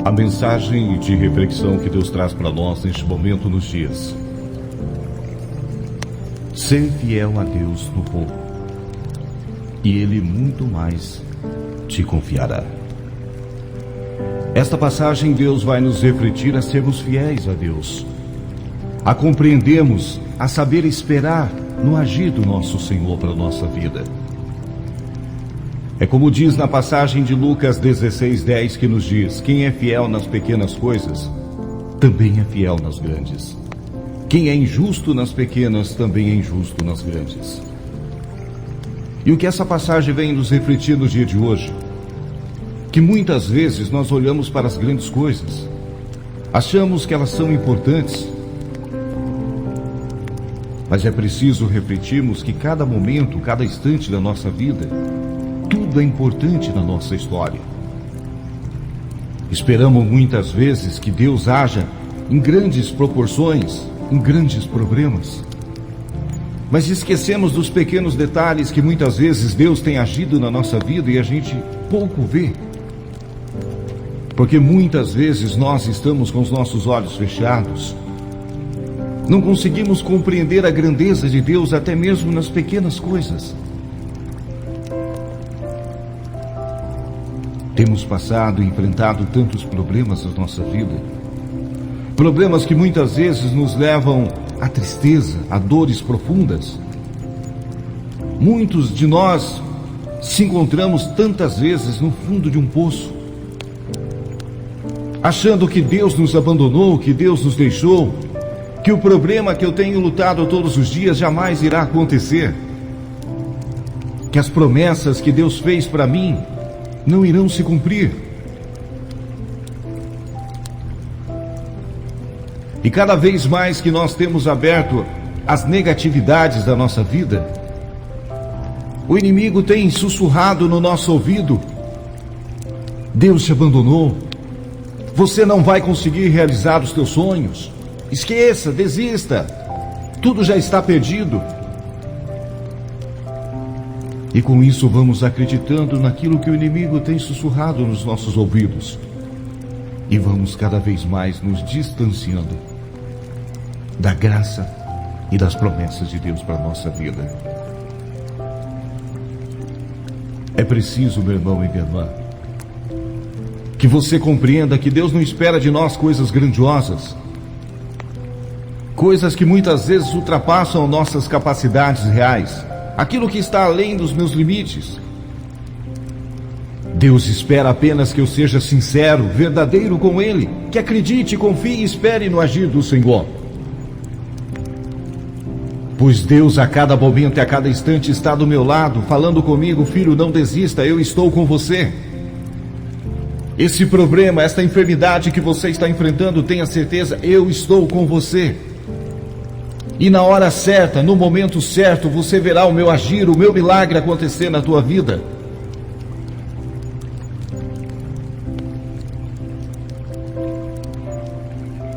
A mensagem de reflexão que Deus traz para nós neste momento nos diz: ser fiel a Deus no pouco, e Ele muito mais te confiará. Esta passagem, Deus vai nos refletir a sermos fiéis a Deus, a compreendermos, a saber esperar no agir do nosso Senhor para a nossa vida. É como diz na passagem de Lucas 16:10, que nos diz: quem é fiel nas pequenas coisas, também é fiel nas grandes. Quem é injusto nas pequenas, também é injusto nas grandes. E o que essa passagem vem nos refletir no dia de hoje? Que muitas vezes nós olhamos para as grandes coisas, achamos que elas são importantes, mas é preciso refletirmos que cada momento, cada instante da nossa vida, tudo é importante na nossa história. Esperamos muitas vezes que Deus haja em grandes proporções, em grandes problemas, mas esquecemos dos pequenos detalhes que muitas vezes Deus tem agido na nossa vida e a gente pouco vê. Porque muitas vezes nós estamos com os nossos olhos fechados, não conseguimos compreender a grandeza de Deus até mesmo nas pequenas coisas. Temos passado e enfrentado tantos problemas na nossa vida, problemas que muitas vezes nos levam à tristeza, a dores profundas. Muitos de nós se encontramos tantas vezes no fundo de um poço, achando que Deus nos abandonou, que Deus nos deixou, que o problema que eu tenho lutado todos os dias jamais irá acontecer, que as promessas que Deus fez para mim não irão se cumprir. E cada vez mais que nós temos aberto as negatividades da nossa vida, o inimigo tem sussurrado no nosso ouvido: Deus te abandonou, você não vai conseguir realizar os teus sonhos, esqueça, desista, tudo já está perdido. E com isso vamos acreditando naquilo que o inimigo tem sussurrado nos nossos ouvidos. E vamos cada vez mais nos distanciando da graça e das promessas de Deus para a nossa vida. É preciso, meu irmão e minha irmã, que você compreenda que Deus não espera de nós coisas grandiosas, coisas que muitas vezes ultrapassam nossas capacidades reais, aquilo que está além dos meus limites. Deus espera apenas que eu seja sincero, verdadeiro com Ele, que acredite, confie e espere no agir do Senhor. Pois Deus a cada momento e a cada instante está do meu lado, falando comigo: filho, não desista, eu estou com você. Esse problema, esta enfermidade que você está enfrentando, tenha certeza, eu estou com você. E na hora certa, no momento certo, você verá o meu agir, o meu milagre acontecer na tua vida.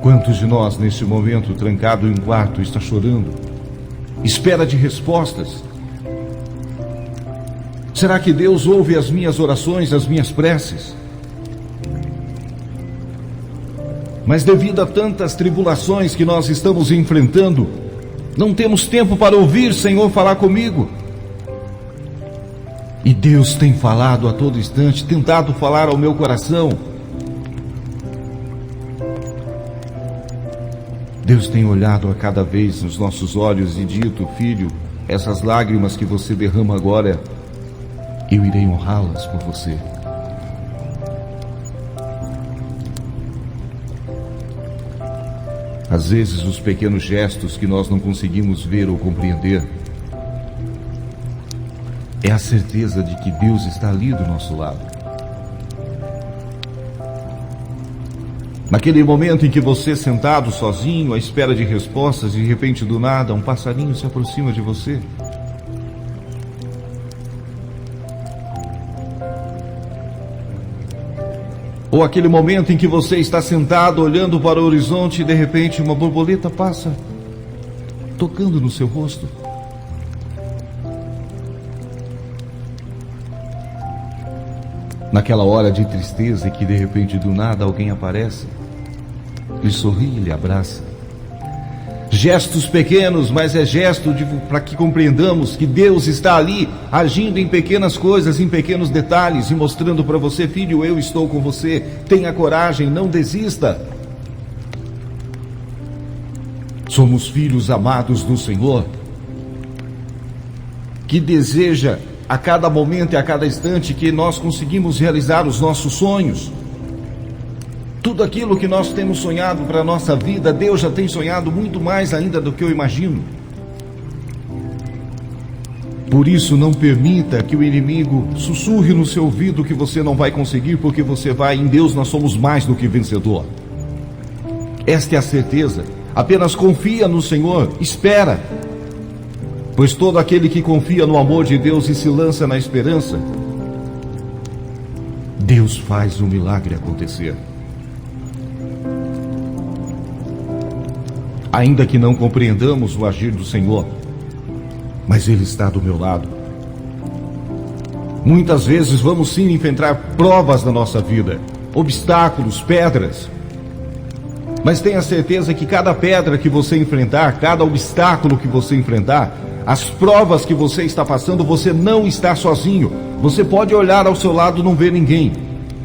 Quantos de nós, neste momento, trancado em um quarto, está chorando, espera de respostas? Será que Deus ouve as minhas orações, as minhas preces? Mas devido a tantas tribulações que nós estamos enfrentando, não temos tempo para ouvir, Senhor, falar comigo. E Deus tem falado a todo instante, tentado falar ao meu coração. Deus tem olhado a cada vez nos nossos olhos e dito: filho, essas lágrimas que você derrama agora, eu irei honrá-las por você. Às vezes os pequenos gestos que nós não conseguimos ver ou compreender, é a certeza de que Deus está ali do nosso lado. Naquele momento em que você, sentado sozinho, à espera de respostas, de repente do nada, um passarinho se aproxima de você. Ou aquele momento em que você está sentado olhando para o horizonte e de repente uma borboleta passa tocando no seu rosto. Naquela hora de tristeza e que de repente do nada alguém aparece, ele sorri e lhe abraça. Gestos pequenos, mas é gesto para que compreendamos que Deus está ali, agindo em pequenas coisas, em pequenos detalhes, e mostrando para você: filho, eu estou com você, tenha coragem, não desista. Somos filhos amados do Senhor, que deseja a cada momento e a cada instante que nós conseguimos realizar os nossos sonhos. Tudo aquilo que nós temos sonhado para a nossa vida, Deus já tem sonhado muito mais ainda do que eu imagino. Por isso, não permita que o inimigo sussurre no seu ouvido que você não vai conseguir, porque você vai. Em Deus nós somos mais do que vencedor. Esta é a certeza. Apenas confia no Senhor, espera. Pois todo aquele que confia no amor de Deus e se lança na esperança, Deus faz o milagre acontecer. Ainda que não compreendamos o agir do Senhor, mas Ele está do meu lado. Muitas vezes vamos sim enfrentar provas na nossa vida, obstáculos, pedras. Mas tenha certeza que cada pedra que você enfrentar, cada obstáculo que você enfrentar, as provas que você está passando, você não está sozinho. Você pode olhar ao seu lado e não ver ninguém,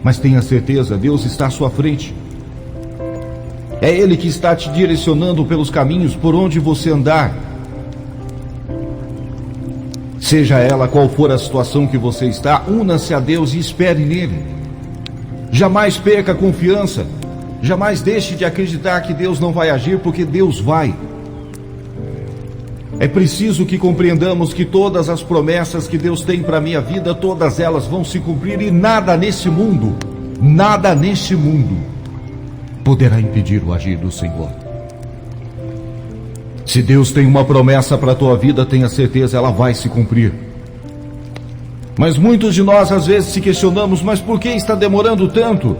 mas tenha certeza, Deus está à sua frente. É Ele que está te direcionando pelos caminhos por onde você andar. Seja ela qual for a situação que você está, una-se a Deus e espere nele. Jamais perca a confiança. Jamais deixe de acreditar que Deus não vai agir, porque Deus vai. É preciso que compreendamos que todas as promessas que Deus tem para a minha vida, todas elas vão se cumprir, e nada neste mundo poderá impedir o agir do Senhor. Se Deus tem uma promessa para a tua vida, tenha certeza, ela vai se cumprir. Mas muitos de nós às vezes se questionamos: mas por que está demorando tanto?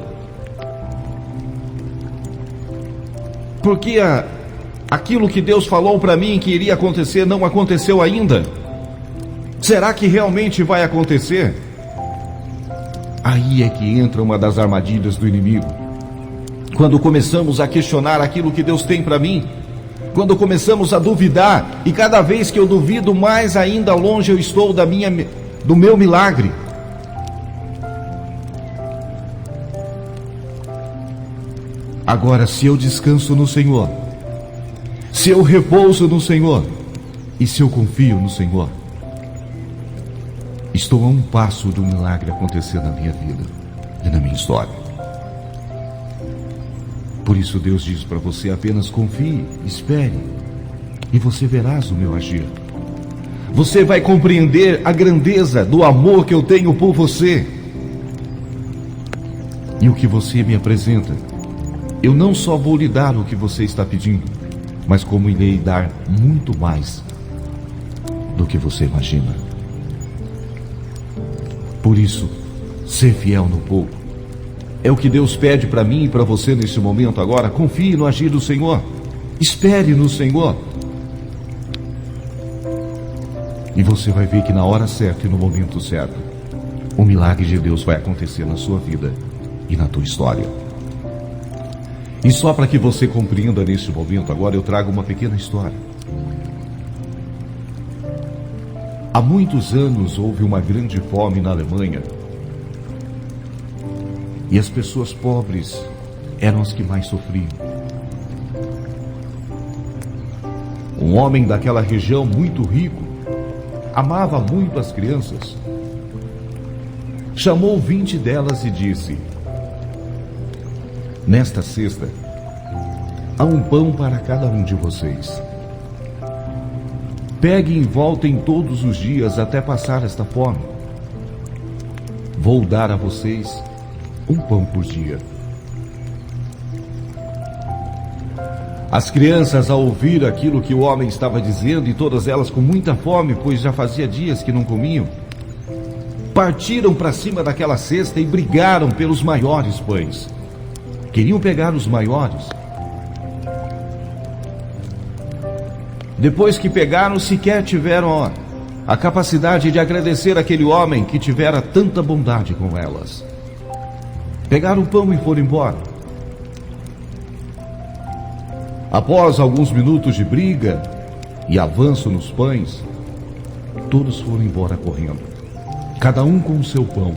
Porque aquilo que Deus falou para mim que iria acontecer não aconteceu ainda. Será que realmente vai acontecer? Aí é que entra uma das armadilhas do inimigo. Quando começamos a questionar aquilo que Deus tem para mim, quando começamos a duvidar, e cada vez que eu duvido, mais ainda longe eu estou do meu milagre. Agora, se eu descanso no Senhor, se eu repouso no Senhor, e se eu confio no Senhor, estou a um passo do milagre acontecer na minha vida e na minha história. Por isso Deus diz para você: apenas confie, espere, e você verás o meu agir. Você vai compreender a grandeza do amor que eu tenho por você. E o que você me apresenta, eu não só vou lhe dar o que você está pedindo, mas como irei dar muito mais do que você imagina. Por isso, ser fiel no pouco. É o que Deus pede para mim e para você nesse momento agora. Confie no agir do Senhor. Espere no Senhor. E você vai ver que na hora certa e no momento certo, o milagre de Deus vai acontecer na sua vida e na tua história. E só para que você compreenda nesse momento agora, eu trago uma pequena história. Há muitos anos houve uma grande fome na Alemanha. E as pessoas pobres eram as que mais sofriam. Um homem daquela região, muito rico, amava muito as crianças. Chamou 20 delas e disse: nesta cesta, há um pão para cada um de vocês. Peguem e voltem todos os dias até passar esta fome. Vou dar a vocês um pão por dia. As crianças, ao ouvir aquilo que o homem estava dizendo, e todas elas com muita fome, pois já fazia dias que não comiam, partiram para cima daquela cesta e brigaram pelos maiores pães. Queriam pegar os maiores. Depois que pegaram, sequer tiveram a capacidade de agradecer aquele homem que tivera tanta bondade com elas. Pegaram o pão e foram embora. Após alguns minutos de briga e avanço nos pães, todos foram embora correndo, cada um com o seu pão,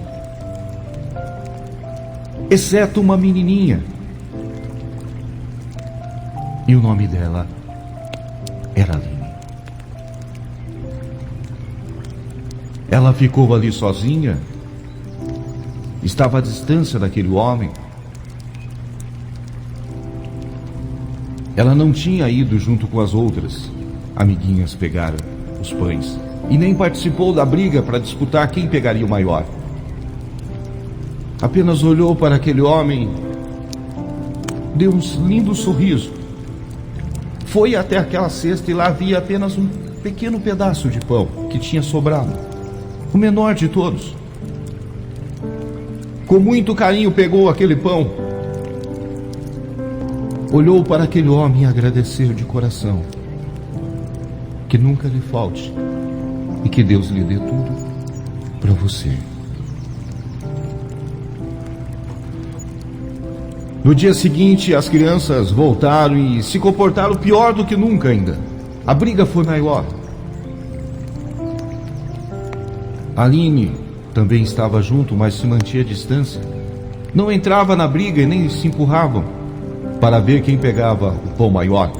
exceto uma menininha. E o nome dela era Aline. Ela ficou ali sozinha, estava à distância daquele homem. Ela não tinha ido junto com as outras amiguinhas pegar os pães e nem participou da briga para disputar quem pegaria o maior. Apenas olhou para aquele homem, deu um lindo sorriso, foi até aquela cesta e lá havia apenas um pequeno pedaço de pão que tinha sobrado, o menor de todos. Com muito carinho pegou aquele pão, olhou para aquele homem e agradeceu de coração. Que nunca lhe falte e que Deus lhe dê tudo para você. No dia seguinte, as crianças voltaram e se comportaram pior do que nunca ainda. A briga foi maior. Aline também estava junto, mas se mantinha à distância. Não entrava na briga e nem se empurravam para ver quem pegava o pão maior.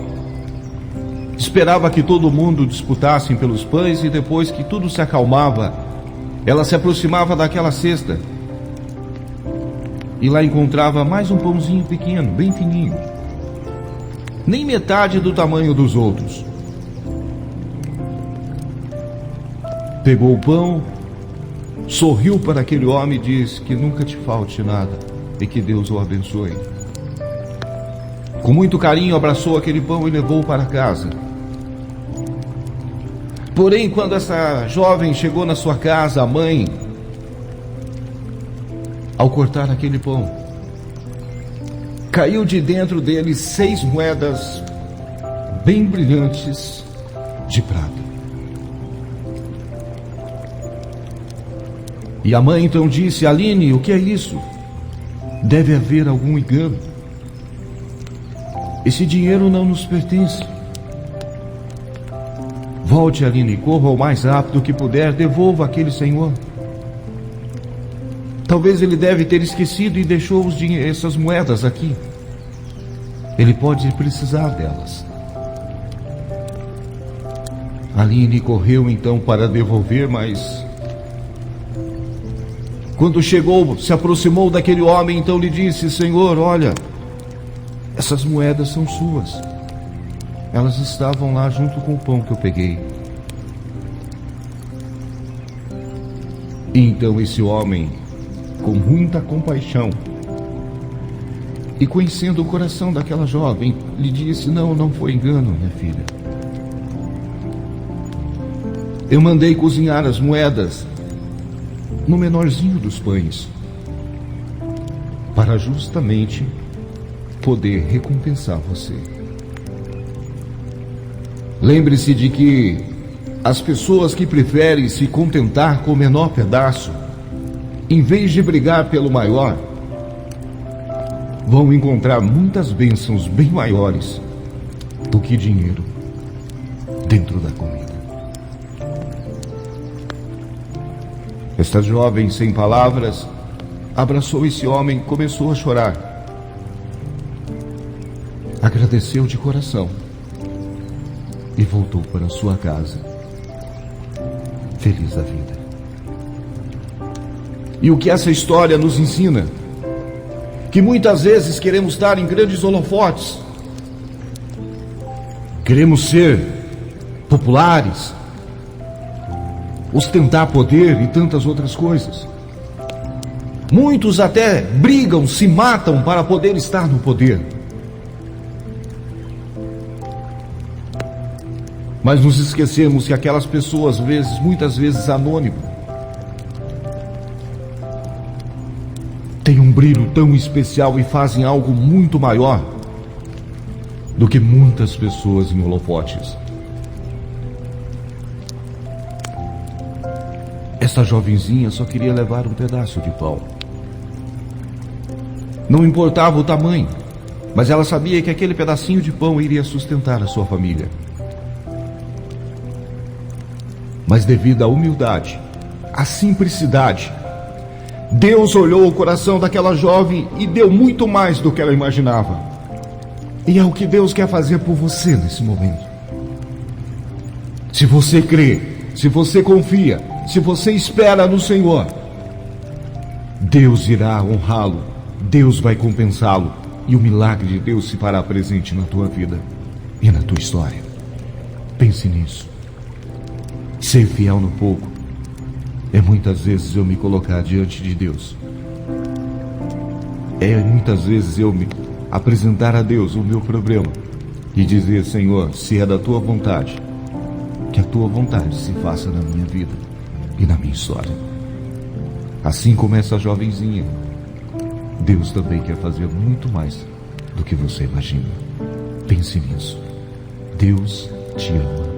Esperava que todo mundo disputasse pelos pães e depois que tudo se acalmava, ela se aproximava daquela cesta e lá encontrava mais um pãozinho pequeno, bem fininho, nem metade do tamanho dos outros. Pegou o pão, sorriu para aquele homem e disse que nunca te falte nada e que Deus o abençoe. Com muito carinho abraçou aquele pão e levou para casa. Porém, quando essa jovem chegou na sua casa, a mãe, ao cortar aquele pão, caiu de dentro dele 6 moedas bem brilhantes de prata. E a mãe então disse: Aline, o que é isso? Deve haver algum engano. Esse dinheiro não nos pertence. Volte, Aline, corra o mais rápido que puder, devolva aquele senhor. Talvez ele deve ter esquecido e deixou essas moedas aqui. Ele pode precisar delas. Aline correu então para devolver, mas quando chegou, se aproximou daquele homem, então lhe disse: Senhor, olha, essas moedas são suas. Elas estavam lá junto com o pão que eu peguei. E então esse homem, com muita compaixão e conhecendo o coração daquela jovem, lhe disse: não foi engano, minha filha. Eu mandei cozinhar as moedas no menorzinho dos pães, para justamente poder recompensar você. Lembre-se de que as pessoas que preferem se contentar com o menor pedaço, em vez de brigar pelo maior, vão encontrar muitas bênçãos bem maiores do que dinheiro dentro da comida. Esta jovem, sem palavras, abraçou esse homem e começou a chorar. Agradeceu de coração e voltou para sua casa, feliz da vida. E o que essa história nos ensina? Que muitas vezes queremos estar em grandes holofotes, queremos ser populares, ostentar poder e tantas outras coisas. Muitos até brigam, se matam para poder estar no poder. Mas nos esquecemos que aquelas pessoas, muitas vezes anônimas, têm um brilho tão especial e fazem algo muito maior do que muitas pessoas em holofotes. Essa jovenzinha só queria levar um pedaço de pão. Não importava o tamanho, mas ela sabia que aquele pedacinho de pão iria sustentar a sua família. Mas devido à humildade, à simplicidade, Deus olhou o coração daquela jovem e deu muito mais do que ela imaginava. E é o que Deus quer fazer por você nesse momento. Se você crê, se você confia, se você espera no Senhor, Deus irá honrá-lo, Deus vai compensá-lo e o milagre de Deus se fará presente na tua vida e na tua história. Pense nisso. Ser fiel no pouco é muitas vezes eu me colocar diante de Deus. É muitas vezes eu me apresentar a Deus o meu problema e dizer: Senhor, se é da tua vontade, que a tua vontade se faça na minha vida e na minha história. Assim como essa jovenzinha, Deus também quer fazer muito mais do que você imagina. Pense nisso. Deus te ama.